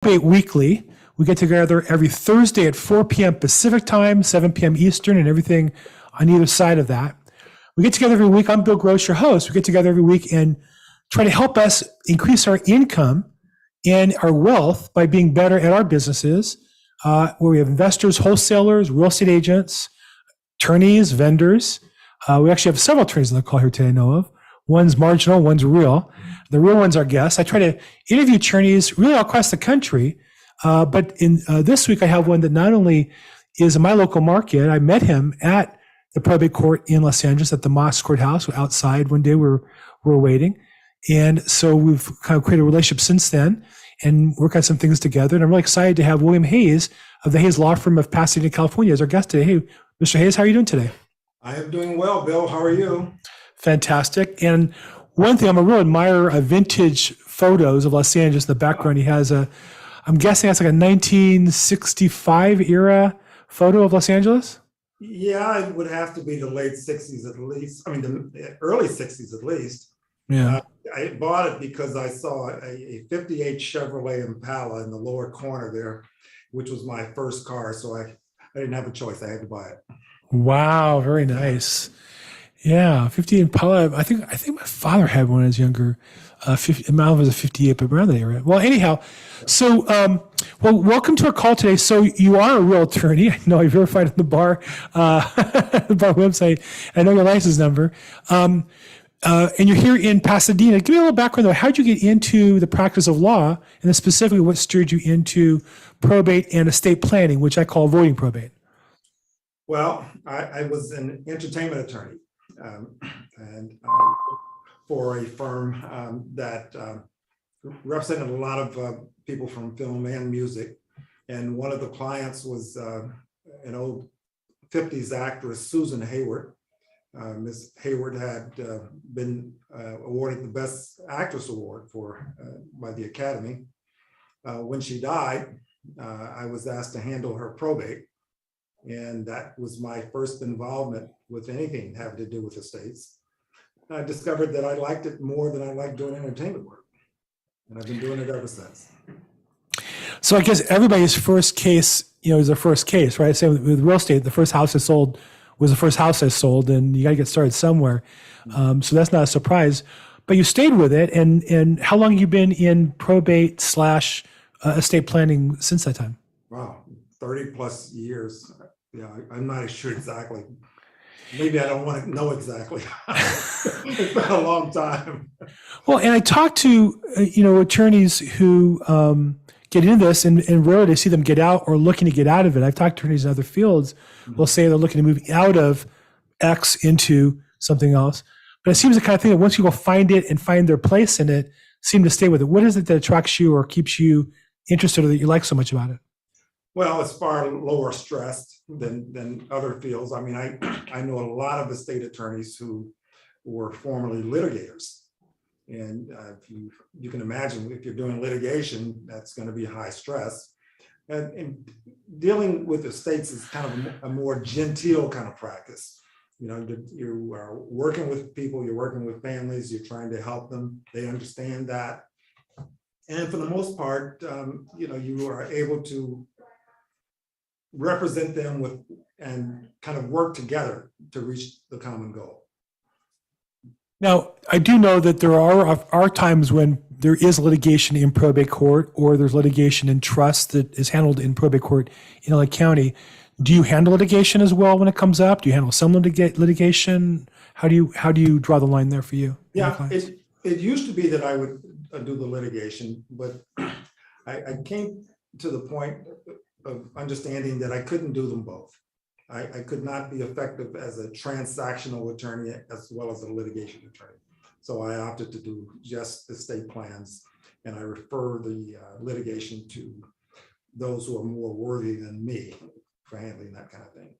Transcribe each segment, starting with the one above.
Probate Weekly. We get together every Thursday at 4 p.m. Pacific time, 7 p.m. Eastern, and everything on either side of that. We get together every week. I'm Bill Gross, your host. We get together every week and try to help us increase our income and our wealth by being better at our businesses, where we have investors, wholesalers, real estate agents, attorneys, vendors. We actually have several attorneys on the call here today I know of. One's marginal, one's real. The real one's our guest. I try to interview attorneys really all across the country. But in this week, I have one that not only is in my local market, I met him at the probate court in Los Angeles at the Moss Courthouse outside one day. We were waiting. And so we've kind of created a relationship since then and work on some things together. And I'm really excited to have William Hayes of the Hayes Law Firm of Pasadena, California as our guest today. Hey, Mr. Hayes, how are you doing today? I am doing well, Bill. How are you? Fantastic. And one thing, I'm a real admirer of vintage photos of Los Angeles in the background. He has I'm guessing that's like a 1965 era photo of Los Angeles? Yeah, it would have to be the late 60s at least. I mean, the early 60s at least. Yeah. I bought it because I saw a 58 Chevrolet Impala in the lower corner there, which was my first car. So I didn't have a choice. I had to buy it. Wow, very nice. Yeah, 58 Impala. I think my father had one when I was younger. Mine was a 58, but around that area. Well, anyhow, so welcome to our call today. So you are a real attorney. I know I verified on the bar website. I know your license number. And you're here in Pasadena. Give me a little background though. How did you get into the practice of law, and then specifically what steered you into probate and estate planning, which I call avoiding probate? Well, I was an entertainment attorney. And for a firm that represented a lot of people from film and music. And one of the clients was an old 50s actress, Susan Hayward. Ms. Hayward had been awarded the Best Actress Award by the Academy. When she died, I was asked to handle her probate. And that was my first involvement with anything having to do with estates. I discovered that I liked it more than I liked doing entertainment work. And I've been doing it ever since. So I guess everybody's first case, is their first case, right? Same with real estate, the first house I sold was the first house I sold, and you got to get started somewhere. So that's not a surprise. But you stayed with it, and how long have you been in probate / estate planning since that time? Wow, 30 plus years. Yeah, I'm not sure exactly. Maybe I don't want to know exactly. It's been a long time. Well, and I talk to attorneys who get into this, and rarely I see them get out or looking to get out of it. I've talked to attorneys in other fields. Will say they're looking to move out of X into something else. But it seems the kind of thing that once people find it and find their place in it, seem to stay with it. What is it that attracts you or keeps you interested or that you like so much about it? Well, it's far lower stressed than other fields. I mean, I know a lot of estate attorneys who were formerly litigators. And you can imagine if you're doing litigation, that's going to be high stress. And dealing with estates is kind of a more genteel kind of practice. You are working with people, you're working with families, you're trying to help them. They understand that. And for the most part, you are able to represent them and kind of work together to reach the common goal. Now, I do know that there are times when there is litigation in probate court, or there's litigation in trust that is handled in probate court in LA County. Do you handle litigation as well when it comes up? Do you handle some litigation? How do you draw the line there for you? Yeah, it used to be that I would do the litigation, but I came to the point of understanding that I couldn't do them both. I could not be effective as a transactional attorney as well as a litigation attorney. So I opted to do just estate plans, and I refer the litigation to those who are more worthy than me for handling that kind of thing.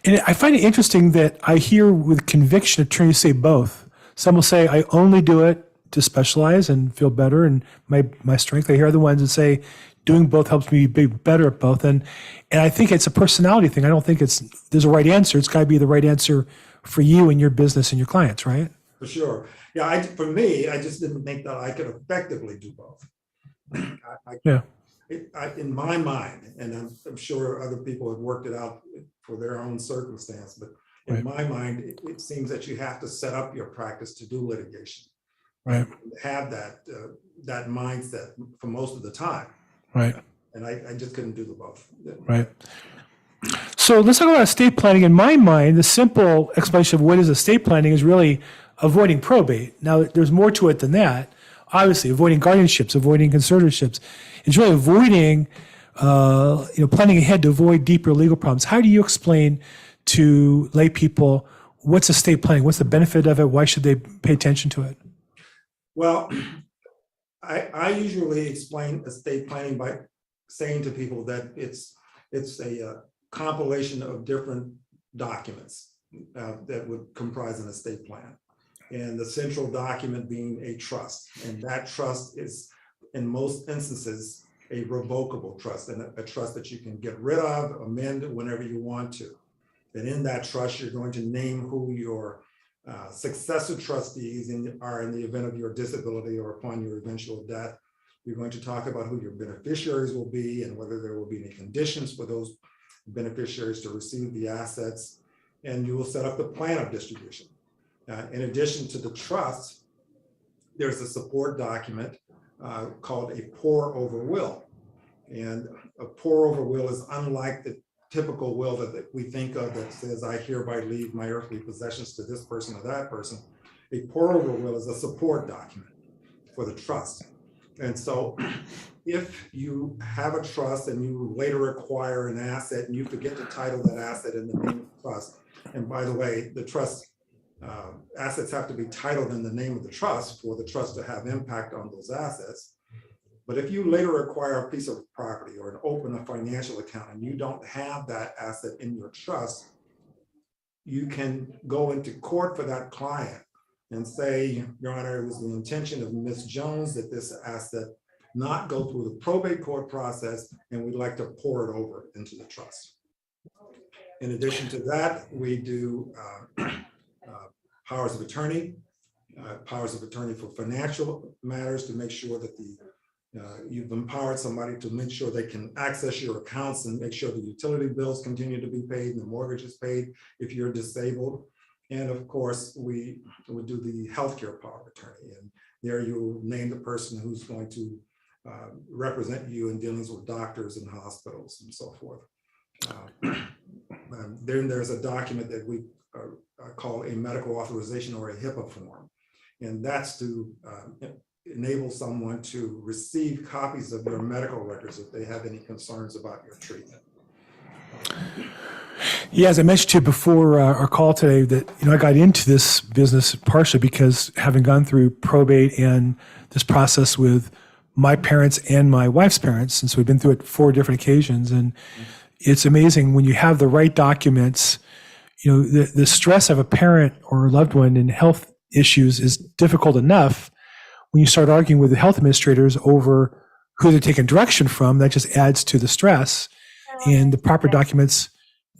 And I find it interesting that I hear with conviction attorneys say both. Some will say, I only do it to specialize and feel better and my strength. I hear other ones that say, doing both helps me be better at both. And I think it's a personality thing. I don't think there's a right answer. It's got to be the right answer for you and your business and your clients, right? For sure. Yeah, for me, I just didn't think that I could effectively do both. in my mind, and I'm sure other people have worked it out for their own circumstance, but in my mind, it seems that you have to set up your practice to do litigation. Right. Have that mindset for most of the time. Right. And I just couldn't do the both. Right. So let's talk about estate planning. In my mind, the simple explanation of what is estate planning is really avoiding probate. Now, there's more to it than that. Obviously, avoiding guardianships, avoiding conservatorships. It's really avoiding, planning ahead to avoid deeper legal problems. How do you explain to lay people what's estate planning? What's the benefit of it? Why should they pay attention to it? Well, I usually explain estate planning by saying to people that it's a compilation of different documents that would comprise an estate plan. And the central document being a trust. And that trust is, in most instances, a revocable trust, and a trust that you can get rid of, amend whenever you want to. And in that trust, you're going to name who your successor trustees are in the event of your disability or upon your eventual death. You're going to talk about who your beneficiaries will be and whether there will be any conditions for those beneficiaries to receive the assets. And you will set up the plan of distribution. In addition to the trust, there's a support document called a pour-over will. And a pour-over will is unlike the typical will that we think of that says, I hereby leave my earthly possessions to this person or that person. A pour-over will is a support document for the trust. And so if you have a trust and you later acquire an asset and you forget to title that asset in the name of the trust, and by the way, the trust assets have to be titled in the name of the trust for the trust to have impact on those assets. But if you later acquire a piece of property or open a financial account and you don't have that asset in your trust, you can go into court for that client and say, Your Honor, it was the intention of Ms. Jones that this asset not go through the probate court process, and we'd like to pour it over into the trust. In addition to that, we do powers of attorney for financial matters to make sure that you've empowered somebody to make sure they can access your accounts and make sure the utility bills continue to be paid and the mortgage is paid if you're disabled. And of course, we would do the healthcare power of attorney. And there you name the person who's going to represent you in dealings with doctors and hospitals and so forth. Then there's a document that we call a medical authorization or a HIPAA form. And that's to enable someone to receive copies of your medical records if they have any concerns about your treatment. Yeah, as I mentioned to you before our call today, that I got into this business partially because having gone through probate and this process with my parents and my wife's parents, and so we've been through it 4 different occasions, and it's amazing when you have the right documents. The stress of a parent or a loved one in health issues is difficult enough. When you start arguing with the health administrators over who they're taking direction from, that just adds to the stress, and the proper documents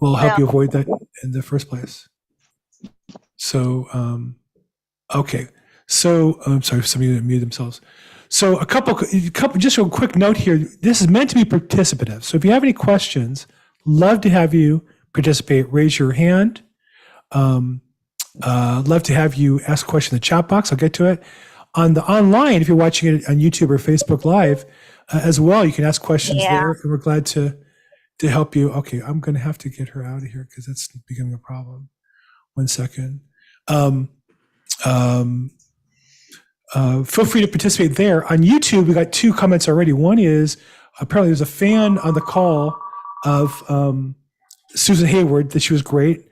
will help you avoid that in the first place. So, okay. So, I'm sorry, somebody didn't mute themselves. So a couple, just a quick note here. This is meant to be participative. So if you have any questions, love to have you participate. Raise your hand. Love to have you ask a question in the chat box. I'll get to it. On the online, if you're watching it on YouTube or Facebook Live as well, you can ask questions there, and we're glad to help you. Okay, I'm going to have to get her out of here because that's becoming a problem. 1 second. Feel free to participate there. On YouTube, we got 2 comments already. One is apparently there's a fan on the call of Susan Hayward, that she was great.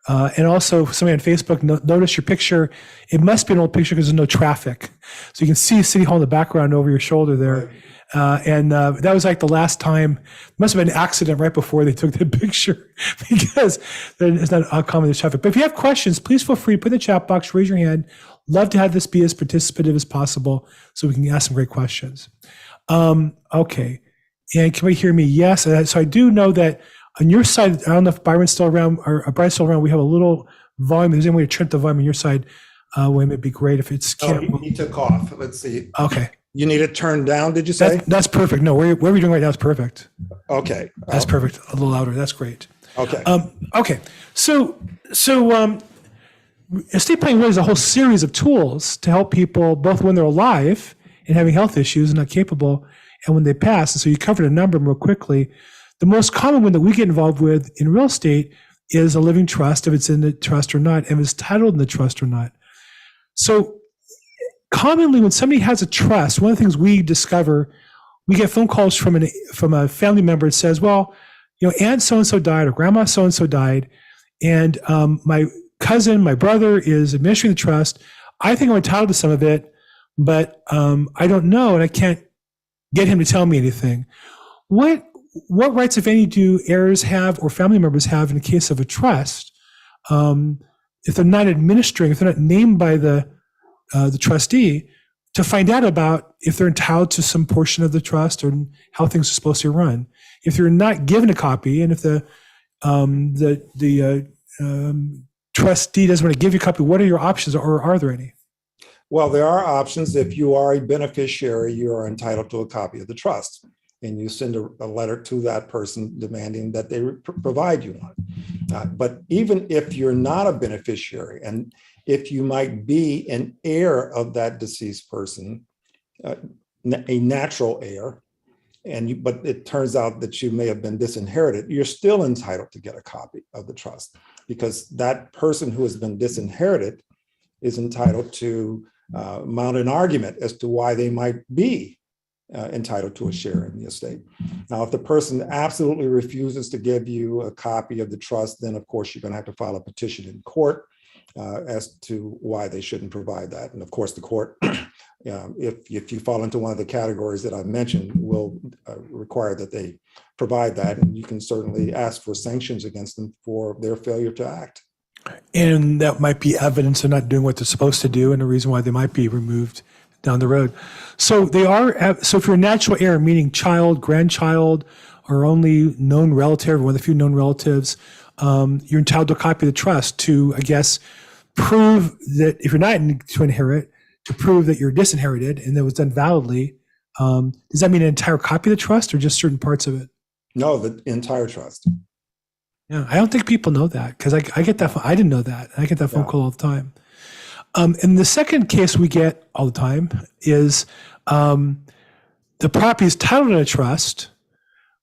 And also somebody on Facebook noticed your picture. It must be an old picture because there's no traffic. So you can see City Hall in the background over your shoulder there. And that was like the last time. It must have been an accident right before they took the picture because it's not uncommon to traffic. But if you have questions, please feel free to put in the chat box, raise your hand. Love to have this be as participative as possible so we can ask some great questions. Okay. And can we hear me? Yes. So I do know that on your side, I don't know if Byron's still around or Brian's still around. We have a little volume. If there's any way to trim the volume on your side, it'd be great if it's. He took off. Let's see. Okay. You need it turned down, did you say? That's perfect. No, where we're doing right now is perfect. Okay. That's perfect. A little louder. That's great. Okay. Okay. So estate planning really is a whole series of tools to help people both when they're alive and having health issues and not capable, and when they pass. And so you covered a number of them real quickly. The most common one that we get involved with in real estate is a living trust, if it's in the trust or not, and if it's titled in the trust or not. So commonly when somebody has a trust, one of the things we discover, we get phone calls from a family member that says, well, Aunt so-and-so died or Grandma so-and-so died, and my cousin, my brother is administering the trust. I think I'm entitled to some of it, but I don't know, and I can't get him to tell me anything. What rights, if any, do heirs have or family members have in the case of a trust if they're not administering, if they're not named by the trustee, to find out about if they're entitled to some portion of the trust or how things are supposed to run? If you're not given a copy, and if the trustee doesn't want to give you a copy, what are your options, or are there any? Well, there are options. If you are a beneficiary, you are entitled to a copy of the trust, and you send a letter to that person demanding that they provide you one. But even if you're not a beneficiary, and if you might be an heir of that deceased person, a natural heir, but it turns out that you may have been disinherited, you're still entitled to get a copy of the trust, because that person who has been disinherited is entitled to mount an argument as to why they might be entitled to a share in the estate. Now, if the person absolutely refuses to give you a copy of the trust, then of course you're going to have to file a petition in court as to why they shouldn't provide that. And of course, the court, if you fall into one of the categories that I've mentioned, will require that they provide that. And you can certainly ask for sanctions against them for their failure to act. And that might be evidence they're not doing what they're supposed to do, and a reason why they might be removed down the road. So so if you're a natural heir, meaning child, grandchild, or only known relative, one of the few known relatives, you're entitled to a copy of the trust to, I guess, prove that if you're not to inherit, to prove that you're disinherited and that was done validly. Does that mean an entire copy of the trust or just certain parts of it? No, the entire trust. Yeah, I don't think people know that, because I get that. I didn't know that. I get that phone call all the time. And the second case we get all the time is the property is titled in a trust.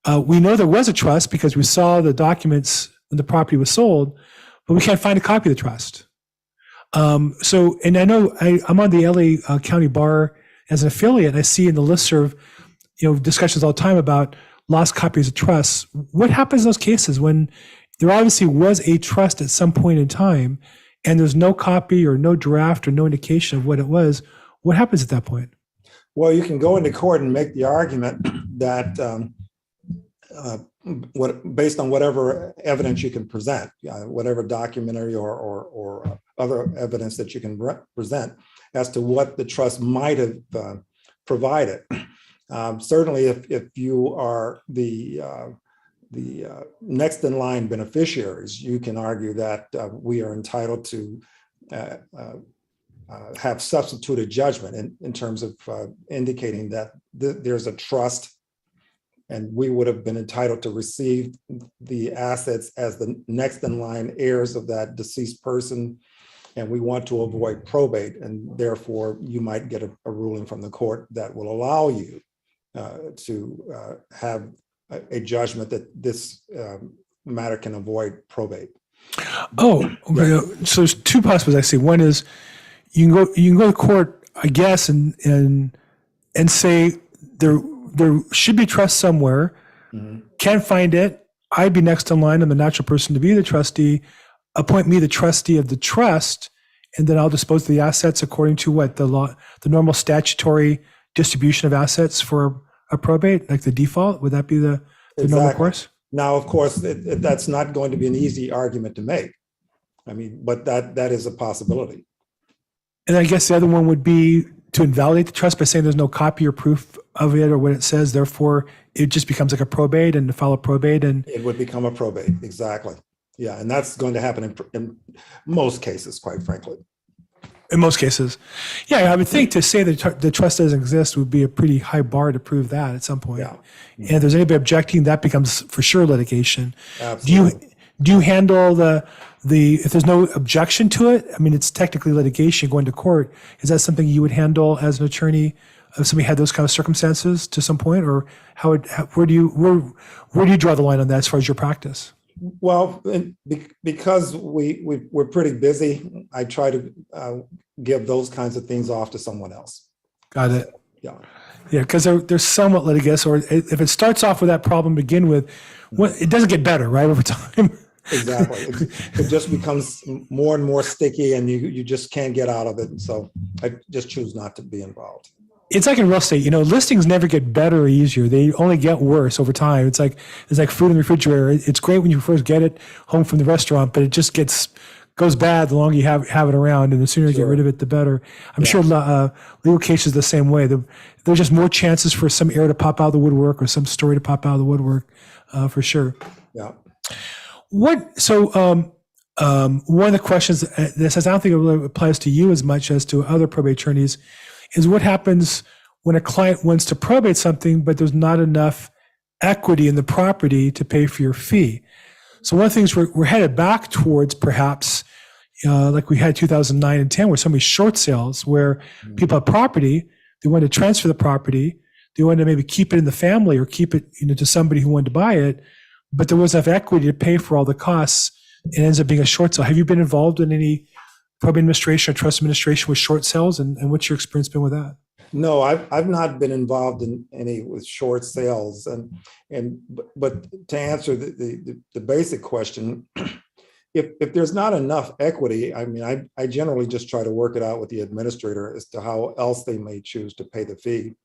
We know there was a trust because we saw the documents when the property was sold, but we can't find a copy of the trust. And I know I'm on the LA County Bar as an affiliate, and I see in the listserv, discussions all the time about lost copies of trusts. What happens in those cases when there obviously was a trust at some point in time and there's no copy or no draft or no indication of what it was? What happens at that point? Well, you can go into court and make the argument that based on whatever evidence you can present, whatever documentary or other evidence that you can present as to what the trust might have provided. Certainly, if you are the next in line beneficiaries, you can argue that we are entitled to have substituted judgment in terms of indicating that there's a trust, and we would have been entitled to receive the assets as the next in line heirs of that deceased person. And we want to avoid probate, and therefore you might get a ruling from the court that will allow you to have a judgment that this matter can avoid probate. Oh, okay. Right. So there's two possibilities I see. One is you can go to court, I guess, and say there should be trust somewhere. Mm-hmm. Can't find it. I'd be next in line. I'm the natural person to be the trustee. Appoint me the trustee of the trust, and then I'll dispose of the assets according to what the law, the normal statutory distribution of assets for a probate, like the default. Would that be the normal course? Now, of course, that's not going to be an easy argument to make. I mean, but that is a possibility. And I guess the other one would be to invalidate the trust by saying there's no copy or proof of it or what it says. Therefore, it just becomes like a probate, and to file a probate, and it would become a probate. Exactly. Yeah, and that's going to happen in most cases, quite frankly. In most cases. Yeah, I would think to say that the trust doesn't exist would be a pretty high bar to prove that at some point. Yeah. And if there's anybody objecting, that becomes for sure litigation. Absolutely. Do you handle the if there's no objection to it? I mean, it's technically litigation going to court. Is that something you would handle as an attorney if somebody had those kind of circumstances to some point, or where do you draw the line on that as far as your practice? Well, because we're pretty busy, I try to give those kinds of things off to someone else. Got it. Yeah. Yeah, because they're somewhat litigious, or if it starts off with that problem to begin with, it doesn't get better, right, over time. Exactly. It just becomes more and more sticky, and you just can't get out of it. So I just choose not to be involved. It's like in real estate, listings never get better or easier. They only get worse over time. It's like food in the refrigerator. It's great when you first get it home from the restaurant, but it just goes bad the longer you have it around, and the sooner you get rid of it, the better. I'm sure legal cases the same way. There's just more chances for some error to pop out of the woodwork or some story to pop out of the woodwork, for sure. Yeah. One of the questions that says, I don't think it really applies to you as much as to other probate attorneys, is what happens when a client wants to probate something, but there's not enough equity in the property to pay for your fee. So one of the things we're headed back towards, perhaps, like we had 2009 and 10, where so many short sales, where people have property, they want to transfer the property, they want to maybe keep it in the family or keep it to somebody who wanted to buy it, but there wasn't enough equity to pay for all the costs. It ends up being a short sale. Have you been involved in any probate administration or trust administration with short sales, and what's your experience been with that? No, I've not been involved in any with short sales, but to answer the basic question, if there's not enough equity, I mean, I generally just try to work it out with the administrator as to how else they may choose to pay the fee.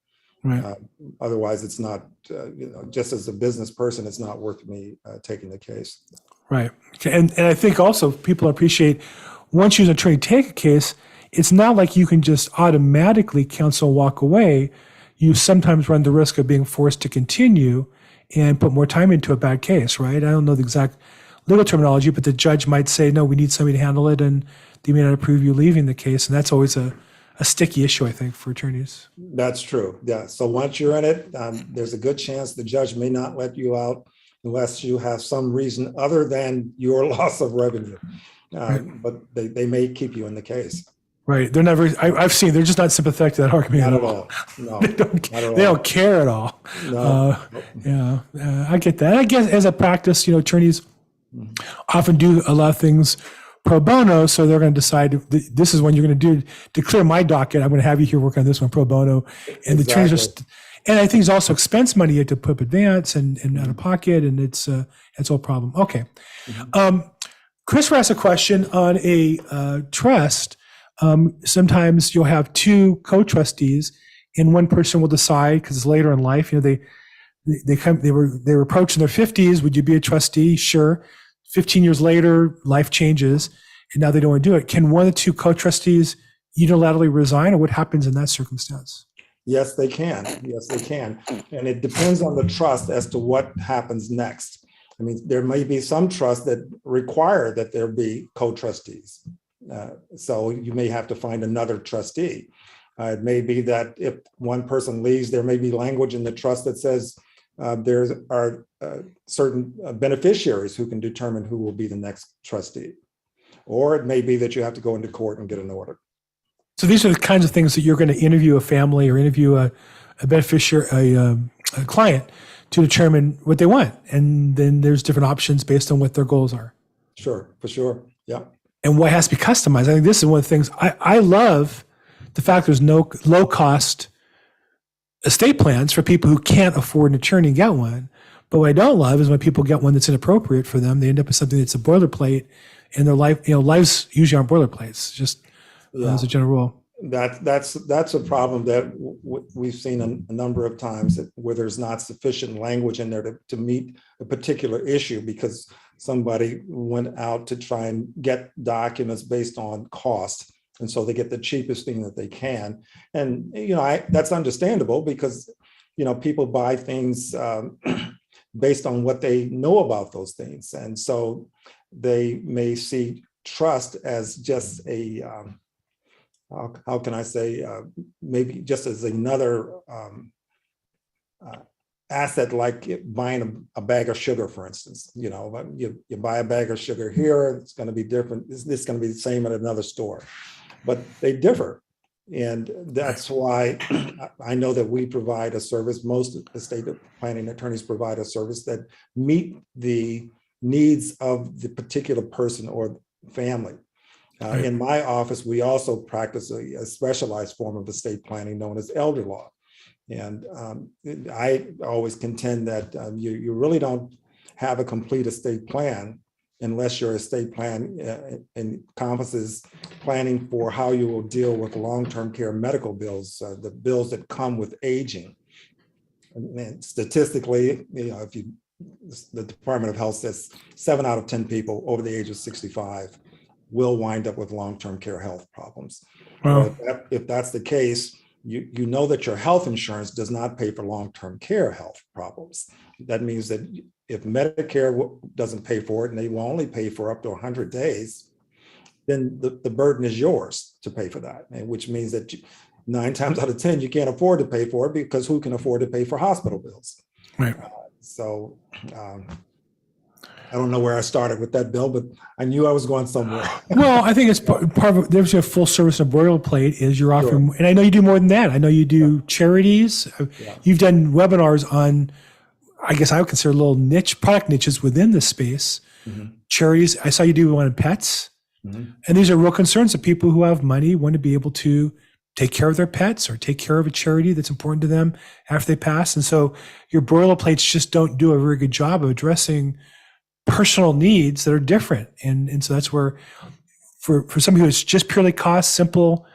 Right. Otherwise, it's not, just as a business person, it's not worth me taking the case. Right. And I think also people appreciate, once you as an attorney take a case, it's not like you can just automatically cancel and walk away. You sometimes run the risk of being forced to continue and put more time into a bad case, right? I don't know the exact legal terminology, but the judge might say, no, we need somebody to handle it, and they may not approve you leaving the case. And that's always a sticky issue, I think, for attorneys. That's true. Yeah. So once you're in it, there's a good chance the judge may not let you out unless you have some reason other than your loss of revenue. Right. But they may keep you in the case. Right. They're never, I've seen, they're just not sympathetic to that argument Not at all. No, they don't care at all. No. Yeah, I get that. I guess as a practice, attorneys often do a lot of things pro bono, so they're going to decide this is when you're going to clear my docket. I'm going to have you here work on this one pro bono, and the attorneys and I think it's also expense money you have to put up advance and out of pocket, and it's all a problem. Okay. Chris asked a question on a trust. Sometimes you'll have two co-trustees, and one person will decide, because it's later in life. They were approaching their 50s. Would you be a trustee? Sure. 15 years later, life changes, and now they don't want to do it. Can one of the two co-trustees unilaterally resign, or what happens in that circumstance? Yes, they can. Yes, they can. And it depends on the trust as to what happens next. I mean, there may be some trusts that require that there be co-trustees. So you may have to find another trustee. It may be that if one person leaves, there may be language in the trust that says there are certain beneficiaries who can determine who will be the next trustee. Or it may be that you have to go into court and get an order. So these are the kinds of things that you're going to interview a family or interview a beneficiary, a client, to determine what they want. And then there's different options based on what their goals are. Sure, for sure. Yeah. And what has to be customized. I think this is one of the things I love, the fact there's no low cost estate plans for people who can't afford an attorney and get one. But what I don't love is when people get one that's inappropriate for them. They end up with something that's a boilerplate, and their lives usually aren't boilerplates, just as a general rule. That's a problem that we've seen a number of times, where there's not sufficient language in there to meet a particular issue, because somebody went out to try and get documents based on cost. And so they get the cheapest thing that they can. And, that's understandable, because, people buy things based on what they know about those things. And so they may see trust as just how can I say, maybe just as another asset, like buying a bag of sugar, for instance. You buy a bag of sugar here, it's going to be different. It's going to be the same at another store, but they differ. And that's why I know that we provide a service. Most estate planning attorneys provide a service that meet the needs of the particular person or family. In my office, we also practice a specialized form of estate planning known as elder law. And I always contend that you really don't have a complete estate plan unless your estate plan encompasses planning for how you will deal with long-term care medical bills, the bills that come with aging. And statistically, if the Department of Health says 7 out of 10 people over the age of 65 will wind up with long-term care health problems. Wow. Well, if that's the case, you know that your health insurance does not pay for long-term care health problems. That means that if Medicare doesn't pay for it and they will only pay for up to 100 days, then the burden is yours to pay for that, and which means that 9 times out of 10, you can't afford to pay for it, because who can afford to pay for hospital bills? Right. I don't know where I started with that, Bill, but I knew I was going somewhere. Well, I think it's part of there's a full service of boilerplate is you're offering, and I know you do more than that. I know you do charities. Yeah. You've done webinars on, I guess I would consider little niche product niches within this space. Mm-hmm. Charities. I saw you do one on pets, Mm-hmm. and these are real concerns of people who have money, want to be able to take care of their pets or take care of a charity that's important to them after they pass. And so your boilerplates just don't do a very good job of addressing personal needs that are different. And so that's where for somebody who's just purely cost, simple,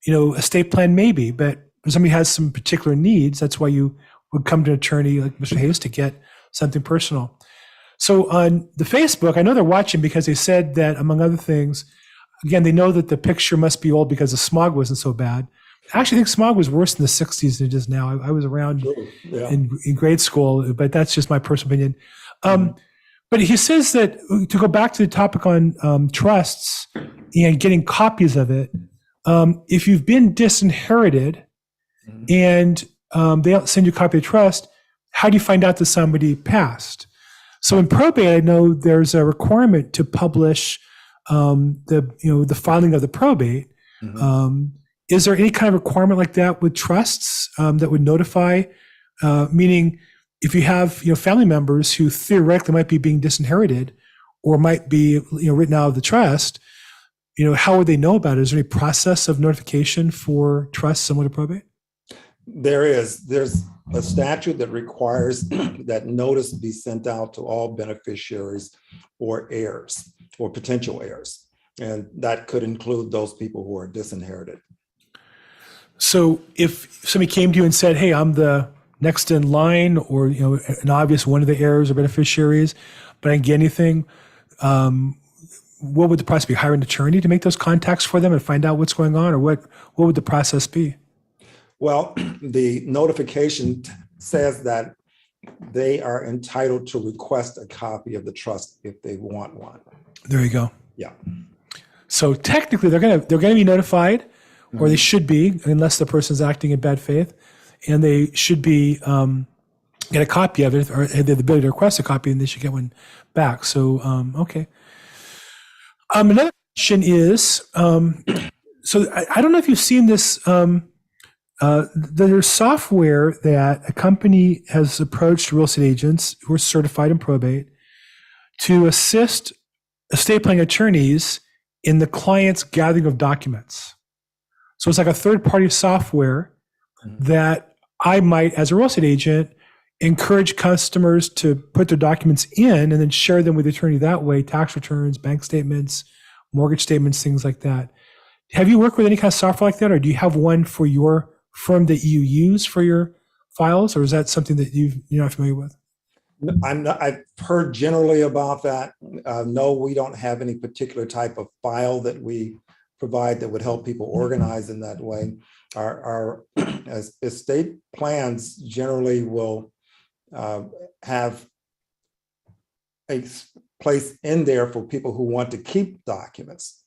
estate plan maybe, but for somebody who has some particular needs, that's why you would come to an attorney like Mr. Hayes to get something personal. So on the Facebook, I know they're watching because they said that, among other things, again, they know that the picture must be old because the smog wasn't so bad. I actually think smog was worse in the 60s than it is now. I was around in grade school, but that's just my personal opinion. But he says that, to go back to the topic on trusts and getting copies of it, if you've been disinherited and they don't send you a copy of the trust, how do you find out that somebody passed? So in probate, I know there's a requirement to publish the filing of the probate. Is there any kind of requirement like that with trusts that would notify, meaning if you have family members who theoretically might be being disinherited or might be written out of the trust, how would they know about it? Is there any process of notification for trusts similar to probate? There's a statute that requires that notice be sent out to all beneficiaries or heirs or potential heirs, and that could include those people who are disinherited. So if somebody came to you and said, "Hey, I'm the next in line," or an obvious one of the heirs or beneficiaries, but I didn't get anything, what would the process be? Hire an attorney to make those contacts for them and find out what's going on, or what would the process be? Well, the notification says that they are entitled to request a copy of the trust if they want one. There you go. Yeah. So technically, they're gonna be notified, or they should be, unless the person's acting in bad faith, and they should be get a copy of it, or have the ability to request a copy, and they should get one back. So okay. Another question is, so I don't know if you've seen this. There's software that a company has approached real estate agents who are certified in probate to assist estate planning attorneys in the client's gathering of documents. So it's like a third-party software that I might, as a real estate agent, encourage customers to put their documents in and then share them with the attorney that way, tax returns, bank statements, mortgage statements, things like that. Have you worked with any kind of software like that, or do you have one for your firm that you use for your files, or is that something that you're not familiar with? I've heard generally about that. No, we don't have any particular type of file that we provide that would help people organize in that way. Our as estate plans generally will have a place in there for people who want to keep documents.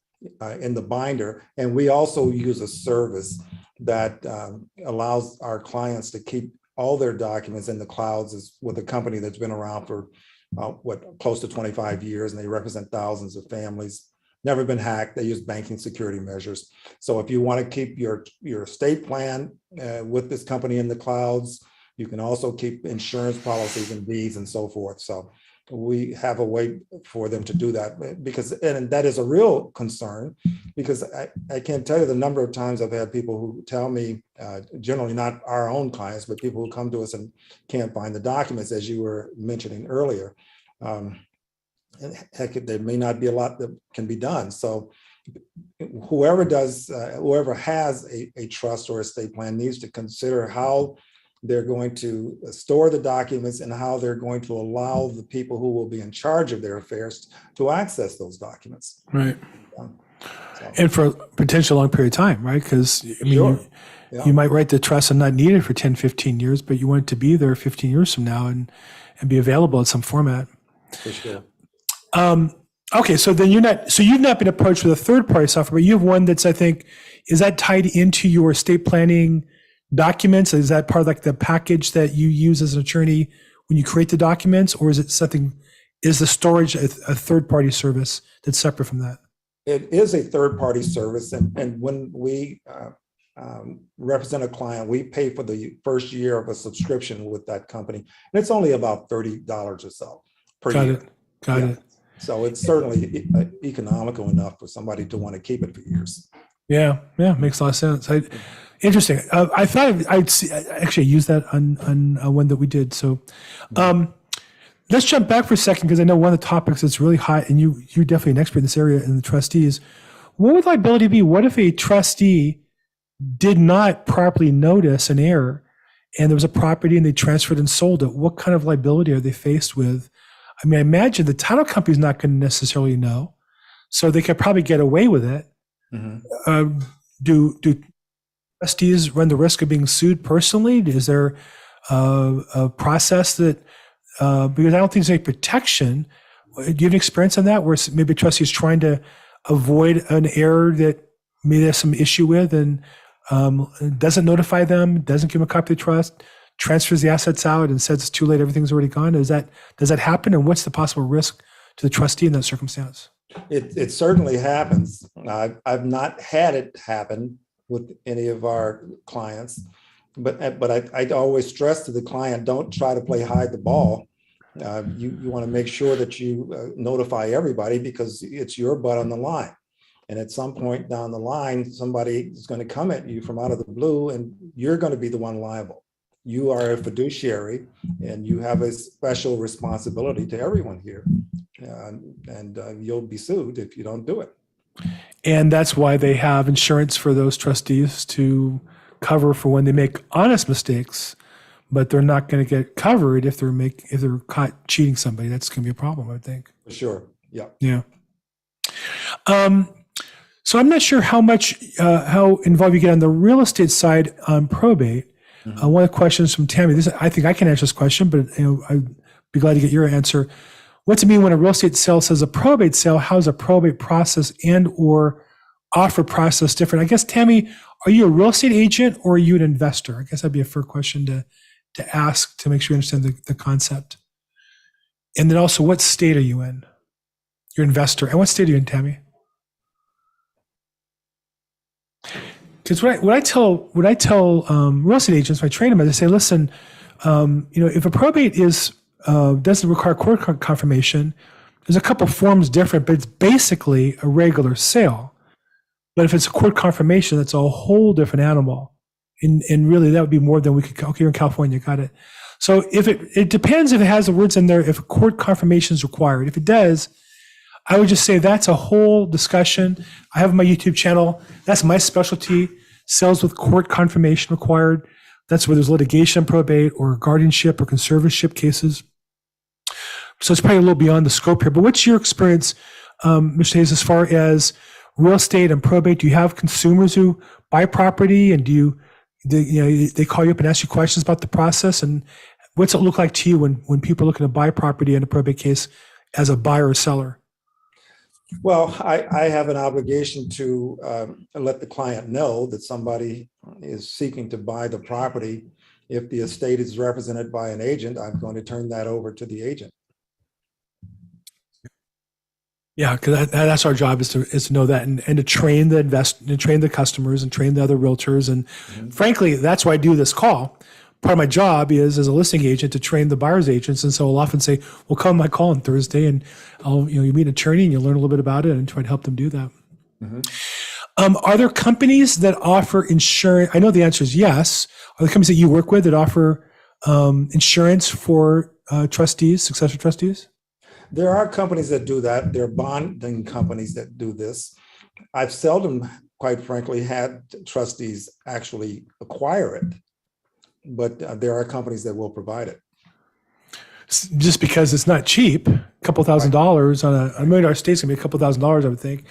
in the binder. And we also use a service that allows our clients to keep all their documents in the clouds with a company that's been around for close to 25 years, and they represent thousands of families. Never been hacked. They use banking security measures. So if you want to keep your estate plan with this company in the clouds, you can also keep insurance policies and deeds and so forth. So we have a way for them to do that, and that is a real concern, because I can't tell you the number of times I've had people who tell me, generally not our own clients, but people who come to us and can't find the documents, as you were mentioning earlier. And heck, there may not be a lot that can be done. So whoever has a trust or estate plan needs to consider how they're going to store the documents and how they're going to allow the people who will be in charge of their affairs to access those documents. Right. And for a potential long period of time, right? Because I mean, Sure. you might write the trust and not need it for 10, 15 years, but you want it to be there 15 years from now and be available in some format. For sure. Okay, so then you've not been approached with a third-party software, but you have one that's, I think, is that tied into your estate planning documents? Is that part of like the package that you use as an attorney when you create the documents, or is it is the storage a third-party service that's separate from that? It is a third-party service, and when we represent a client, we pay for the first year of a subscription with that company, and it's only about $30 or so per year. Got it. So it's certainly economical enough for somebody to want to keep it for years. Yeah, makes a lot of sense. Interesting. I thought I'd actually use that on one that we did. So let's jump back for a second, because I know one of the topics that's really hot, and you're definitely an expert in this area, in the trustees. What would liability be? What if a trustee did not properly notice an error and there was a property and they transferred and sold it? What kind of liability are they faced with? I mean, I imagine the title company's not going to necessarily know, so they could probably get away with it. Mm-hmm. Do trustees run the risk of being sued personally? Is there a process that, because I don't think there's any protection. Do you have an experience on that, where maybe a trustee is trying to avoid an error that maybe there's some issue with, and doesn't notify them, doesn't give them a copy of the trust, transfers the assets out and says it's too late, everything's already gone? Does that happen? And what's the possible risk to the trustee in that circumstance? It certainly happens. I've not had it happen with any of our clients, but I always stress to the client, don't try to play hide the ball. You want to make sure that you notify everybody, because it's your butt on the line. And at some point down the line, somebody is going to come at you from out of the blue, and you're going to be the one liable. You are a fiduciary, and you have a special responsibility to everyone here. And you'll be sued if you don't do it. And that's why they have insurance for those trustees to cover for when they make honest mistakes, but they're not going to get covered if they're caught cheating somebody. That's going to be a problem, I think. For sure. Yeah. Yeah. So I'm not sure how involved you get on the real estate side on probate. Mm-hmm. One of the questions from Tammy, I think I can answer this question, but I'd be glad to get your answer. What's it mean when a real estate sale says a probate sale? How's a probate process and or offer process different? I guess, Tammy, are you a real estate agent or are you an investor? I guess that'd be a fair question to ask to make sure you understand the concept. And then also, what state are you in? You're an investor. And what state are you in, Tammy? Because what I tell real estate agents, when I train them, I say, listen, if a probate doesn't require court confirmation, there's a couple forms different, but it's basically a regular sale. But if it's a court confirmation, that's a whole different animal. And really, that would be more than we could. Okay, you're in California, got it. So if it depends if it has the words in there, if a court confirmation is required. If it does, I would just say that's a whole discussion. I have my YouTube channel. That's my specialty, sales with court confirmation required. That's where there's litigation, probate, or guardianship or conservatorship cases. So it's probably a little beyond the scope here. But what's your experience, Mr. Hayes, as far as real estate and probate? Do you have consumers who buy property, and they call you up and ask you questions about the process? And what's it look like to you when people are looking to buy property in a probate case as a buyer or seller? Well, I have an obligation to let the client know that somebody is seeking to buy the property. If the estate is represented by an agent, I'm going to turn that over to the agent. Yeah, because that's our job is to know that and to train to train the customers and train the other realtors. And frankly, that's why I do this call. Part of my job is as a listing agent to train the buyer's agents. And so I'll often say, well, come my call on Thursday and you meet an attorney and you learn a little bit about it and try to help them do that. Are there companies that offer insurance? I know the answer is yes. Are there companies that you work with that offer insurance for trustees, successor trustees? There are companies that do that. There are bonding companies that do this. I've seldom, quite frankly, had trustees actually acquire it, but there are companies that will provide it. Just because it's not cheap, a couple $1,000 on a $1 million estate's gonna be a couple $1,000, I would think.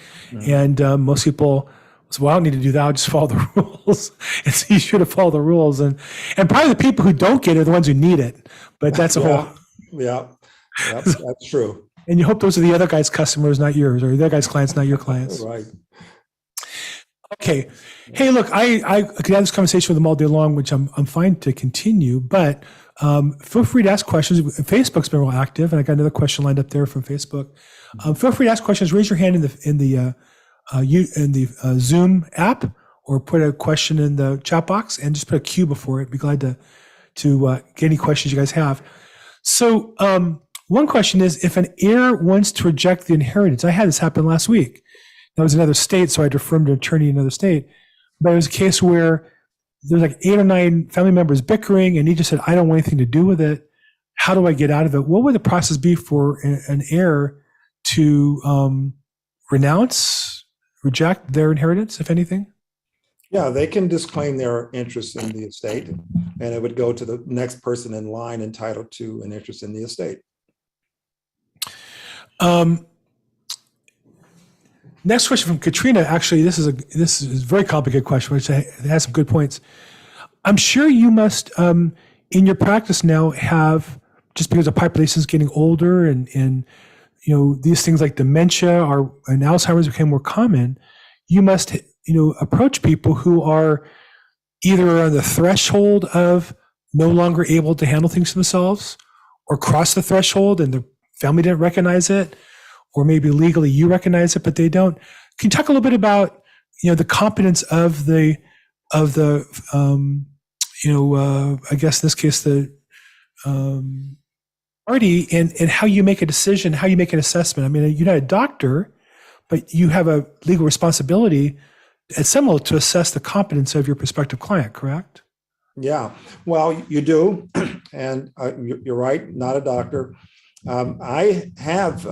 And most people say, well, I don't need to do that. I'll just follow the rules. It's easier to follow the rules. And probably the people who don't get it are the ones who need it. But that's a whole. Yeah, that's true. And you hope those are the other guy's customers, not yours, or the other guy's clients, not your clients. Right. Okay. Hey, look, I could have this conversation with them all day long, which I'm fine to continue, but feel free to ask questions. Facebook's been real active, and I got another question lined up there from Facebook. Feel free to ask questions. Raise your hand in the Zoom app, or put a question in the chat box, and just put a Q before it. Be glad to get any questions you guys have. So one question is, if an heir wants to reject the inheritance, I had this happen last week. That was another state, so I deferred to an attorney in another state. But it was a case where there's like 8 or 9 family members bickering, and he just said, I don't want anything to do with it. How do I get out of it? What would the process be for an heir to reject their inheritance, if anything? Yeah, they can disclaim their interest in the estate, and it would go to the next person in line entitled to an interest in the estate. Next question from Katrina. Actually, this is a very complicated question, which has some good points. I'm sure you must, in your practice now, have, just because the population is getting older and these things like dementia and Alzheimer's became more common, you must approach people who are either on the threshold of no longer able to handle things themselves, or cross the threshold and the family didn't recognize it, or maybe legally you recognize it, but they don't. Can you talk a little bit about, the competence of the I guess in this case, the party and how you make a decision, how you make an assessment? I mean, you're not a doctor, but you have a legal responsibility. It's similar to assess the competence of your prospective client, correct? Yeah, well, you do. And you're right, not a doctor. I have,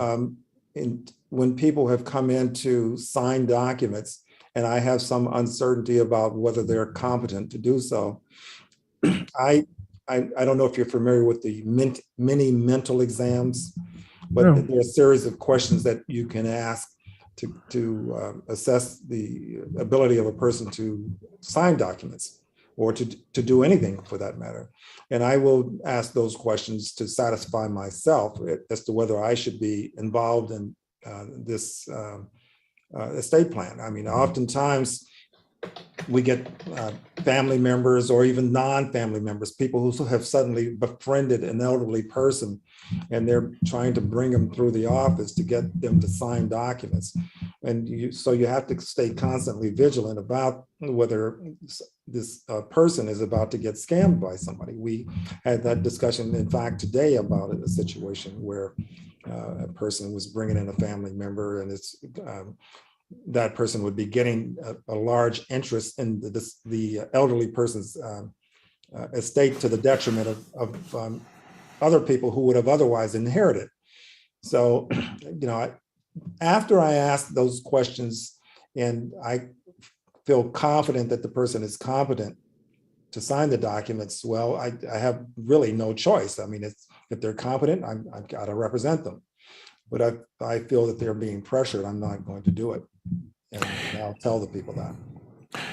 when people have come in to sign documents and I have some uncertainty about whether they're competent to do so, I don't know if you're familiar with the mini mental exams, but No. there are a series of questions that you can ask to assess the ability of a person to sign documents or to do anything for that matter. And I will ask those questions to satisfy myself as to whether I should be involved in this estate plan. I mean, oftentimes we get family members or even non-family members, people who have suddenly befriended an elderly person, and they're trying to bring them through the office to get them to sign documents. And so you have to stay constantly vigilant about whether this person is about to get scammed by somebody. We had that discussion, in fact, today about a situation where a person was bringing in a family member, and it's that person would be getting a large interest in the elderly person's estate to the detriment of other people who would have otherwise inherited. So, after I ask those questions and I feel confident that the person is competent to sign the documents, well, I have really no choice. I mean, if they're competent, I've got to represent them. But I feel that they're being pressured, I'm not going to do it. And I'll tell the people that.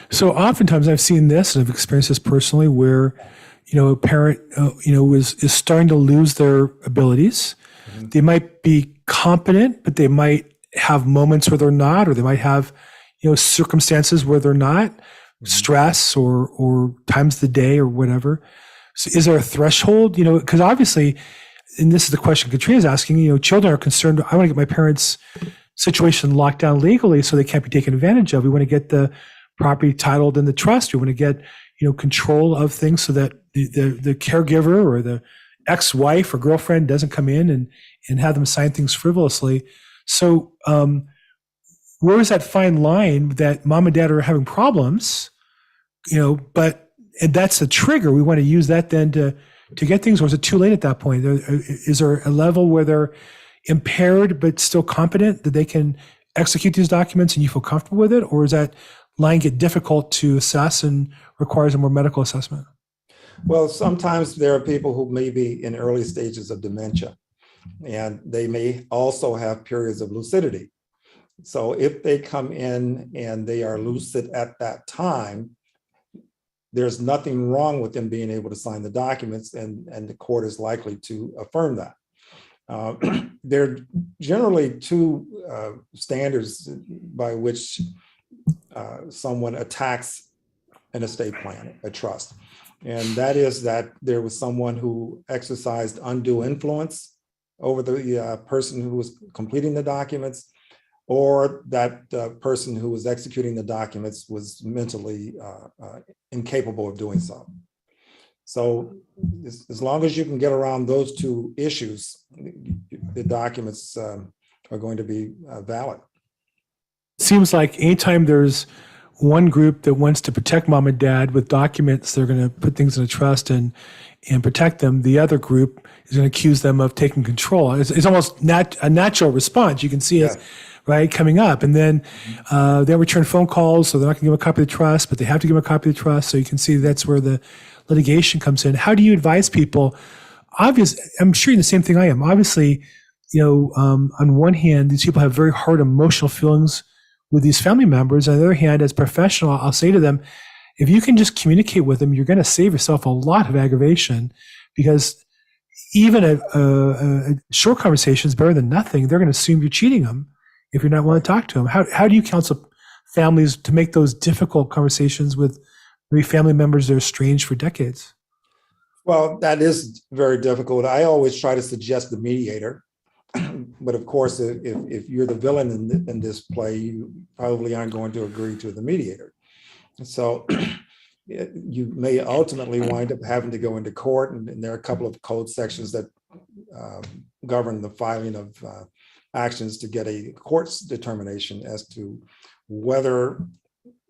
So oftentimes I've seen this, and I've experienced this personally, where a parent is starting to lose their abilities. Mm-hmm. They might be competent, but they might have moments where they're not, or they might have, circumstances where they're not, stress or times of the day or whatever. So is there a threshold? Because obviously, and this is the question Katrina's asking, children are concerned, I want to get my parents' situation locked down legally so they can't be taken advantage of. We want to get the property titled in the trust. We want to get, control of things so that the caregiver or the ex-wife or girlfriend doesn't come in and have them sign things frivolously. So where is that fine line that mom and dad are having problems, but that's a trigger. We want to use that then to get things, or is it too late at that point? Is there a level where they're impaired but still competent that they can execute these documents and you feel comfortable with it? Or is that line get difficult to assess and requires a more medical assessment? Well, sometimes there are people who may be in early stages of dementia, and they may also have periods of lucidity. So if they come in and they are lucid at that time, there's nothing wrong with them being able to sign the documents, and the court is likely to affirm that. There are generally two standards by which someone attacks an estate plan, a trust. And that is that there was someone who exercised undue influence over the person who was completing the documents, or that person who was executing the documents was mentally incapable of doing so. So as long as you can get around those two issues, the documents are going to be valid. It seems like anytime there's one group that wants to protect mom and dad with documents, they're going to put things in a trust and protect them. The other group is going to accuse them of taking control. It's almost a natural response. You can see it, right, coming up. And then they'll return phone calls, so they're not going to give them a copy of the trust, but they have to give them a copy of the trust. So you can see that's where the litigation comes in. How do you advise people? Obviously, I'm sure you're the same thing I am. Obviously, on one hand, these people have very hard emotional feelings with these family members. On the other hand, as a professional, I'll say to them, if you can just communicate with them, you're going to save yourself a lot of aggravation, because even a short conversation is better than nothing. They're going to assume you're cheating them if you're not willing to talk to them. How do you counsel families to make those difficult conversations with maybe family members that are estranged for decades? Well, that is very difficult. I always try to suggest the mediator. But of course, if you're the villain in this play, you probably aren't going to agree to the mediator. So you may ultimately wind up having to go into court, and there are a couple of code sections that govern the filing of actions to get a court's determination as to whether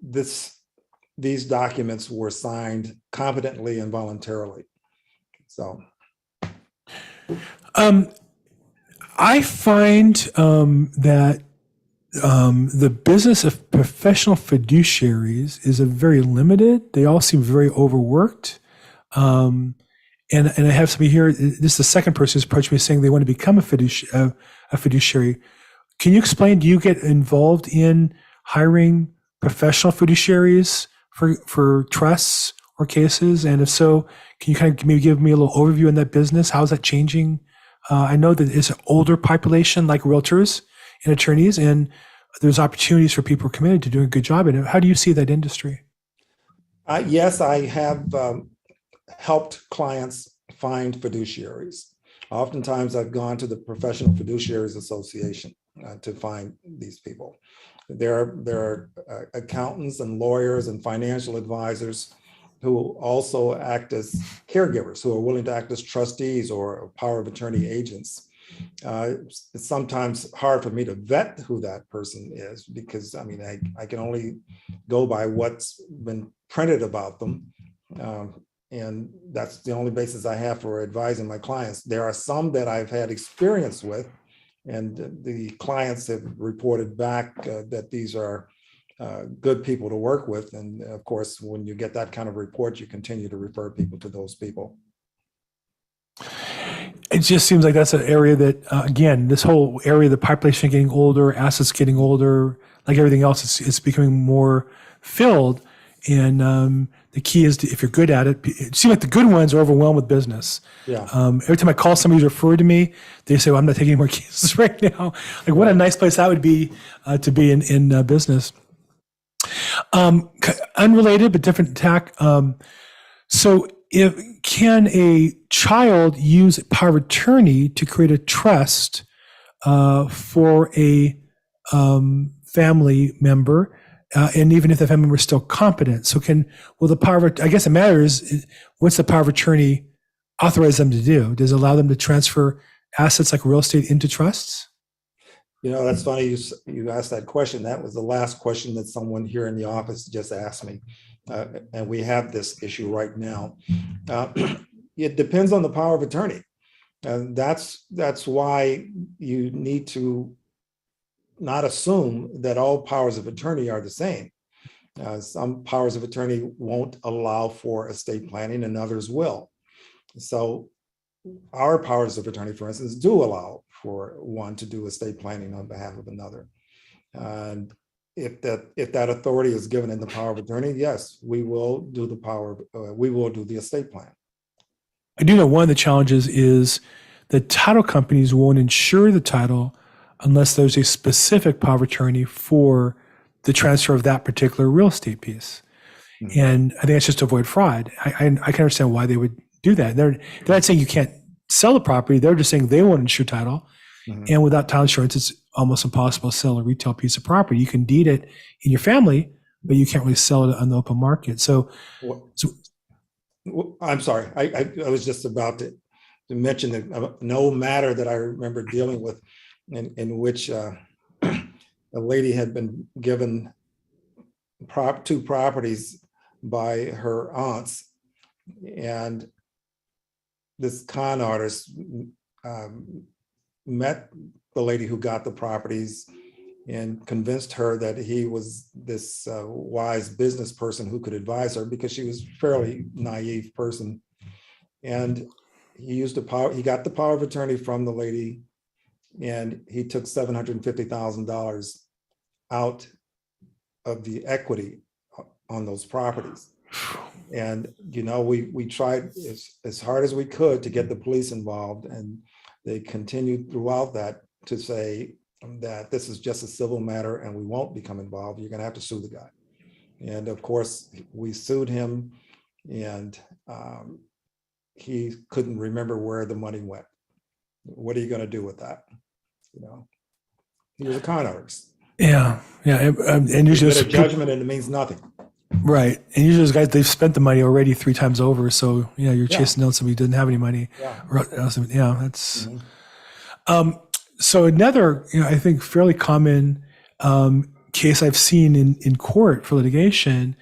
these documents were signed competently and voluntarily. So. I find that the business of professional fiduciaries is a very limited. They all seem very overworked. And I have somebody here, this is the second person who's approached me saying they want to become a fiduciary. Can you explain, do you get involved in hiring professional fiduciaries for trusts or cases? And if so, can you kind of maybe give me a little overview in that business? How is that changing? I know that it's an older population like realtors and attorneys, and there's opportunities for people who are committed to doing a good job in it. How do you see that industry? Yes, I have helped clients find fiduciaries. Oftentimes I've gone to the Professional Fiduciaries Association to find these people. There are accountants and lawyers and financial advisors who also act as caregivers, who are willing to act as trustees or power of attorney agents. It's sometimes hard for me to vet who that person is, because I can only go by what's been printed about them. And that's the only basis I have for advising my clients. There are some that I've had experience with, and the clients have reported back that these are good people to work with. And of course, when you get that kind of report, you continue to refer people to those people. It just seems like that's an area that, again, this whole area, the population getting older, assets getting older, like everything else, it's becoming more filled. And the key is if you're good at it, it seems like the good ones are overwhelmed with business. Yeah. Every time I call somebody who's referred to me, they say, well, I'm not taking any more cases right now. Like, what a nice place that would be to be in business. Unrelated, but different tack. So can a child use power of attorney to create a trust for a family member, and even if the family member is still competent? So will the power of, I guess it matters, what's the power of attorney authorize them to do? Does it allow them to transfer assets like real estate into trusts? That's funny you asked that question. That was the last question that someone here in the office just asked me. And we have this issue right now. It depends on the power of attorney. And that's why you need to not assume that all powers of attorney are the same. Some powers of attorney won't allow for estate planning and others will. So our powers of attorney, for instance, do allow for one to do estate planning on behalf of another. And if that authority is given in the power of attorney, yes, we will do the estate plan. I do know one of the challenges is that title companies won't insure the title unless there's a specific power of attorney for the transfer of that particular real estate piece. Mm-hmm. And I think that's just to avoid fraud. I can understand why they would do that. They're not saying you can't sell the property. They're just saying they won't insure title. Mm-hmm. And without title insurance, it's almost impossible to sell a retail piece of property. You can deed it in your family, but you can't really sell it on the open market. So I'm sorry. I was just about to mention that no matter that I remember dealing with in which a lady had been given two properties by her aunts, and this con artist met the lady who got the properties and convinced her that he was this wise business person who could advise her, because she was a fairly naive person. And he got the power of attorney from the lady, and he took $750,000 out of the equity on those properties. And we tried as hard as we could to get the police involved, and they continued throughout that to say that this is just a civil matter and we won't become involved. You're going to have to sue the guy. And of course, we sued him, and he couldn't remember where the money went. What are you going to do with that? He was a con artist. Yeah. And usually it's a judgment, and it means nothing. Right. And usually those guys, they've spent the money already 3 times over. So, you're chasing down somebody who didn't have any money. Yeah. That's, so another, I think fairly common case I've seen in court for litigation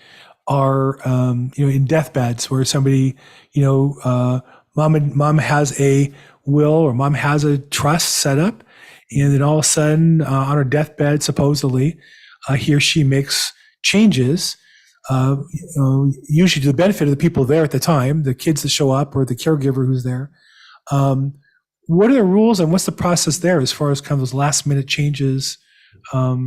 are, in deathbeds where somebody, mom has a will or mom has a trust set up, and then all of a sudden on her deathbed, supposedly, he or she makes changes, usually to the benefit of the people there at the time, the kids that show up or the caregiver who's there. What are the rules and what's the process there as far as kind of those last minute changes? Up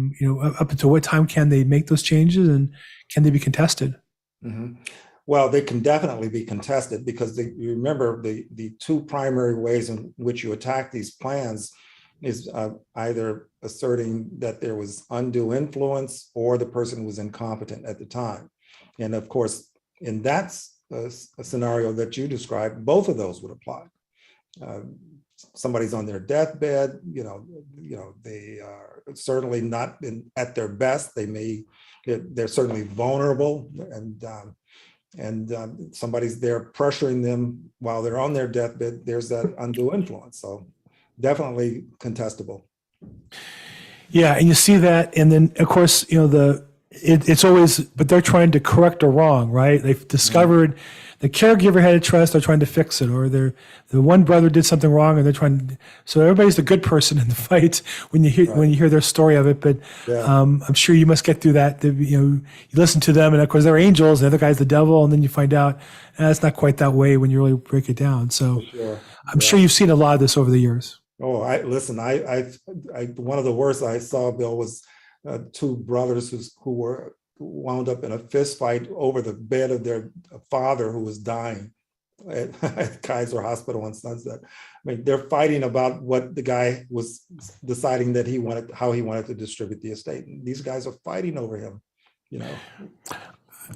until what time can they make those changes, and can they be contested? Mm-hmm. Well, they can definitely be contested, because you remember the 2 primary ways in which you attack these plans is either asserting that there was undue influence or the person was incompetent at the time. And of course, in that scenario that you described, both of those would apply. Somebody's on their deathbed, they are certainly not at their best. They're certainly vulnerable, and somebody's there pressuring them while they're on their deathbed. There's that undue influence. So definitely contestable. Yeah, and you see that, and then of course, it's always, but they're trying to correct a wrong, right? They've discovered the caregiver had a trust, they're trying to fix it, or the one brother did something wrong, and they're trying. So everybody's the good person in the fight when you hear their story of it. But I'm sure you must get through that. You listen to them, and of course they're angels, and the other guy's the devil, and then you find out it's not quite that way when you really break it down. So I'm sure you've seen a lot of this over the years. Oh, I one of the worst I saw, Bill, was 2 brothers who were wound up in a fist fight over the bed of their father who was dying at Kaiser Hospital in Sunset. I mean, they're fighting about what the guy was deciding that how he wanted to distribute the estate. And these guys are fighting over him, you know.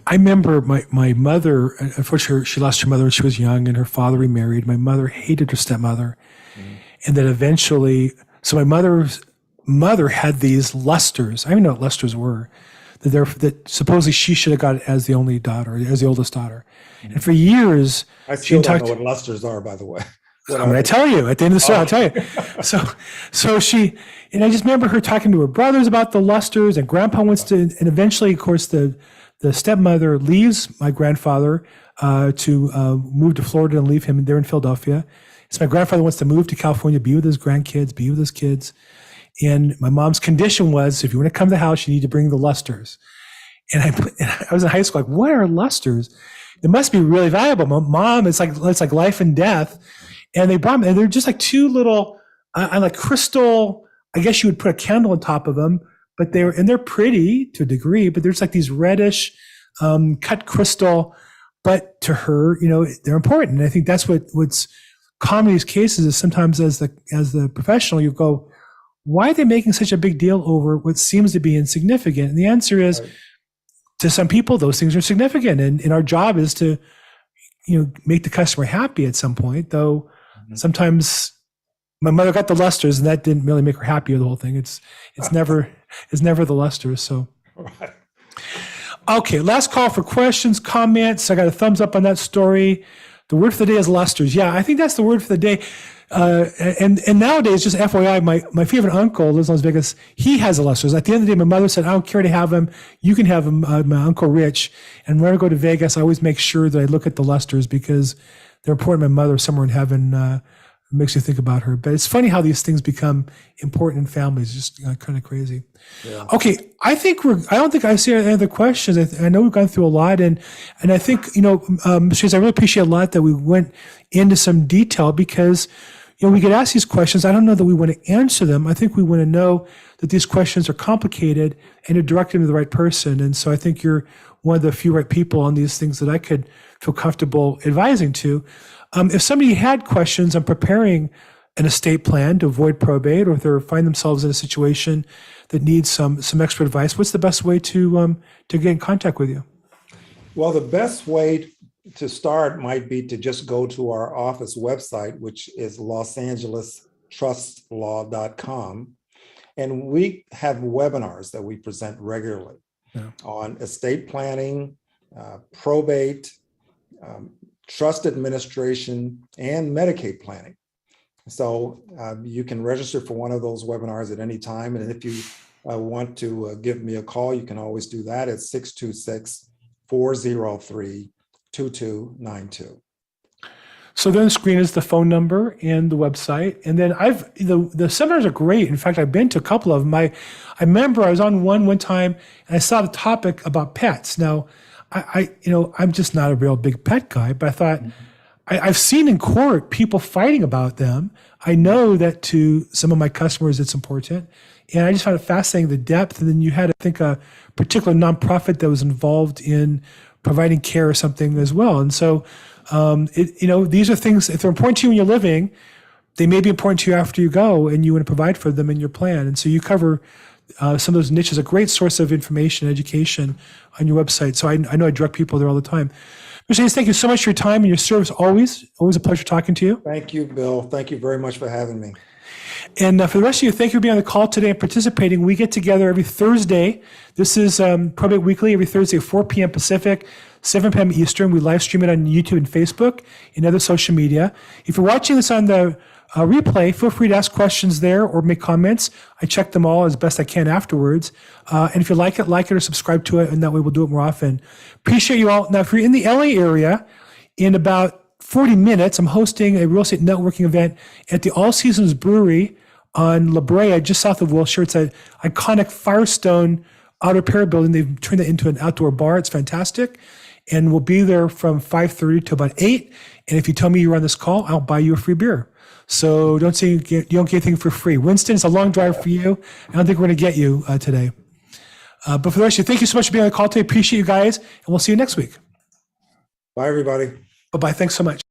I remember my mother, unfortunately, she lost her mother when she was young, and her father remarried. My mother hated her stepmother. And then eventually, so my mother's mother had these lusters. I don't even know what lusters were. That supposedly she should have got it as the only daughter, as the oldest daughter. And for years, I still don't know what lusters are, by the way. I'm going to tell you at the end of the story. I'll tell you. So she, and I just remember her talking to her brothers about the lusters, and grandpa wants to, and eventually, of course, the stepmother leaves my grandfather to move to Florida and leave him there in Philadelphia. So my grandfather wants to move to California, be with his grandkids, be with his kids. And my mom's condition was, if you want to come to the house, you need to bring the lusters. And I was in high school, like, what are lusters? It must be really valuable. Mom, it's like life and death. And they brought them, and they're just like two little, like crystal, I guess you would put a candle on top of them, but they're pretty to a degree, but there's like these reddish, cut crystal, but to her, they're important. And I think that's what's common in these cases is sometimes as the professional, you go, why are they making such a big deal over what seems to be insignificant? And the answer is, right, to some people, those things are significant. And our job is to, make the customer happy at some point, though sometimes my mother got the lusters and that didn't really make her happy with the whole thing. It's never the lusters. So, right. Okay. Last call for questions, comments. I got a thumbs up on that story. The word for the day is lusters. Yeah, I think that's the word for the day. And nowadays, just FYI, my favorite uncle lives in Las Vegas. He has the lusters. At the end of the day, my mother said, I don't care to have them. You can have them, my Uncle Rich. And when I go to Vegas, I always make sure that I look at the lusters because they're important. My mother somewhere in heaven makes you think about her. But it's funny how these things become important in families. Just kind of crazy. Yeah. Okay, I don't think I see any other questions. I know we've gone through a lot, and I think Chase, I really appreciate a lot that we went into some detail because we get asked these questions. I don't know that we want to answer them. I think we want to know that these questions are complicated and you're directing to the right person. And so I think you're one of the few right people on these things that I could feel comfortable advising to. If somebody had questions on preparing an estate plan to avoid probate, or if they find themselves in a situation that needs some expert advice, what's the best way to get in contact with you? Well, the best way to start might be to just go to our office website, which is losangelestrustlaw.com. And we have webinars that we present regularly on estate planning, probate, trust administration, and Medicaid planning. So you can register for one of those webinars at any time. And if you want to give me a call, you can always do that at 626-403-2292. So then the screen is the phone number and the website. And then the seminars are great. In fact, I've been to a couple of them. I remember I was on one time and I saw the topic about pets. Now, I'm just not a real big pet guy, but I thought I've seen in court people fighting about them. I know that to some of my customers, it's important. And I just found it fascinating, the depth. And then you had, I think, a particular nonprofit that was involved in providing care or something as well. And so, these are things, if they're important to you when you're living, they may be important to you after you go and you want to provide for them in your plan. And so you cover some of those niches, a great source of information, education on your website. So I know I direct people there all the time. Mr. Hayes, thank you so much for your time and your service. Always a pleasure talking to you. Thank you, Bill. Thank you very much for having me. And for the rest of you, thank you for being on the call today and participating. We get together every Thursday. This is Probate Weekly, every Thursday at 4 p.m. Pacific, 7 p.m. Eastern. We live stream it on YouTube and Facebook and other social media. If you're watching this on the replay, feel free to ask questions there or make comments. I check them all as best I can afterwards. And if you like it or subscribe to it, and that way we'll do it more often. Appreciate you all. Now, if you're in the LA area, in about 40 minutes, I'm hosting a real estate networking event at the All Seasons Brewery on La Brea, just south of Wilshire. It's an iconic Firestone outer pair building. They've turned it into an outdoor bar. It's fantastic. And we'll be there from 5:30 to about 8. And if you tell me you're on this call, I'll buy you a free beer. So don't say you don't get anything for free. Winston, it's a long drive for you. I don't think we're going to get you today. But for the rest of you, thank you so much for being on the call today. Appreciate you guys, and we'll see you next week. Bye, everybody. Bye-bye. Thanks so much.